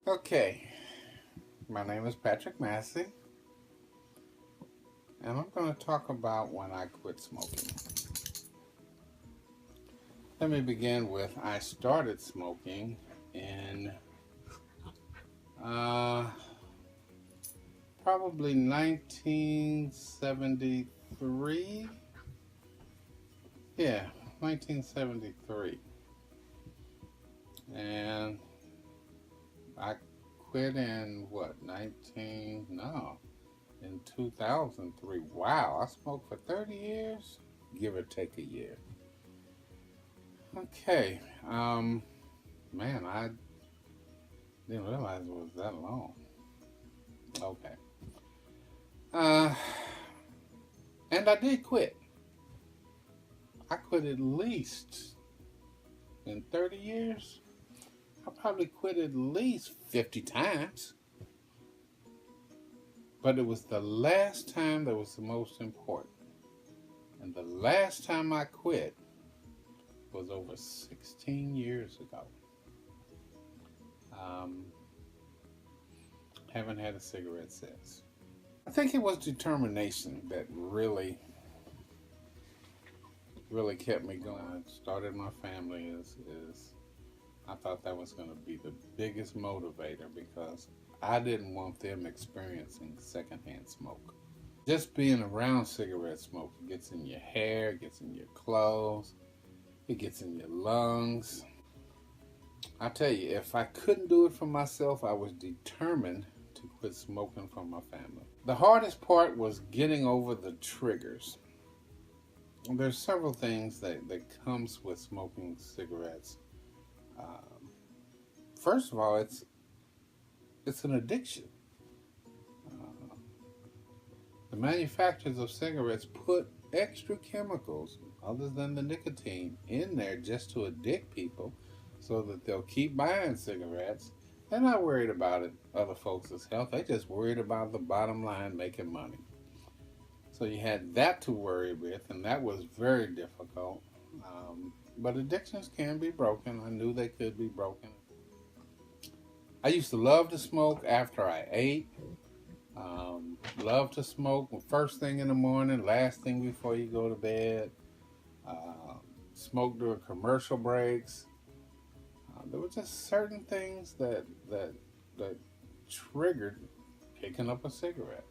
Okay, my name is Patrick Massey, and I'm going to talk about when I quit smoking. Let me begin with I started smoking in uh, probably 1973. Yeah, 1973. And I quit in what, 19? No, in 2003. Wow, I smoked for 30 years, give or take a year. Okay, man, I didn't realize it was that long. Okay. Uh, and I did quit. I quit at least in 30 years. I probably quit at least 50 times. But it was the last time that was the most important. And the last time I quit was over 16 years ago. Um, haven't had a cigarette since. I think it was determination that really kept me going. I started my family is I thought that was going to be the biggest motivator because I didn't want them experiencing secondhand smoke. Just being around cigarette smoke, it gets in your hair, it gets in your clothes, it gets in your lungs. I tell you, if I couldn't do it for myself, I was determined to quit smoking for my family. The hardest part was getting over the triggers. There's several things that comes with smoking cigarettes. Um, First of all, it's an addiction. Uh, the manufacturers of cigarettes put extra chemicals other than the nicotine in there just to addict people so that they'll keep buying cigarettes. They're not worried about it, other folks' health. They just worried about the bottom line making money. So you had that to worry with, and that was very difficult. But addictions can be broken. I knew they could be broken. I used to love to smoke after I ate. Love to smoke first thing in the morning, last thing before you go to bed. Uh, Smoke during commercial breaks. There were just certain things that triggered picking up a cigarette.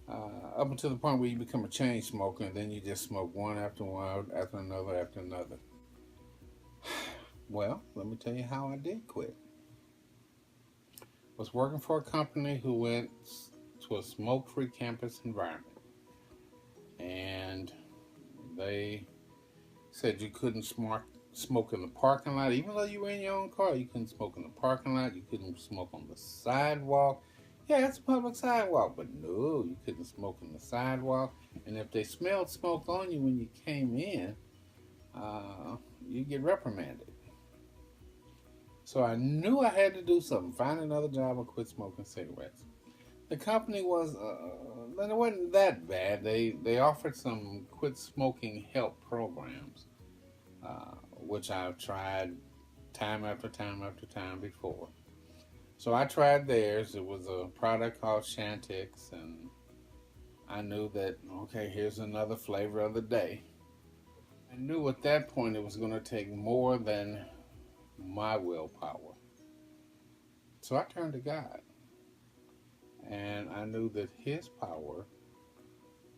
Up until the point where you become a chain smoker, and then you just smoke one after another after another. Well, let me tell you how I did quit. I was working for a company who went to a smoke-free campus environment, and they said you couldn't smoke in the parking lot, even though you were in your own car. You couldn't smoke in the parking lot. You couldn't smoke on the sidewalk. Yeah, it's a public sidewalk, but no, you couldn't smoke on the sidewalk. And if they smelled smoke on you when you came in, you get reprimanded. So I knew I had to do something, find another job or quit smoking cigarettes. The company it wasn't that bad. They offered some quit smoking help programs, which I've tried time after time after time before. So I tried theirs. It was a product called Shantix, and I knew that, okay, here's another flavor of the day. I knew at that point it was going to take more than my willpower. So I turned to God, and I knew that His power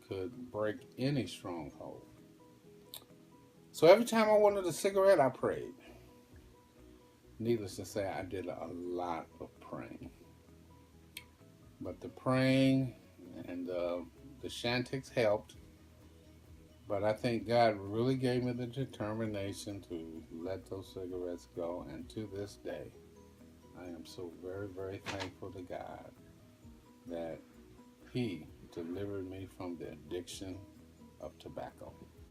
could break any stronghold. So every time I wanted a cigarette, I prayed. Needless to say, I did a lot of praying. But the praying and the Shantix helped. But I think God really gave me the determination to let those cigarettes go. And to this day, I am so very, very thankful to God that He delivered me from the addiction of tobacco.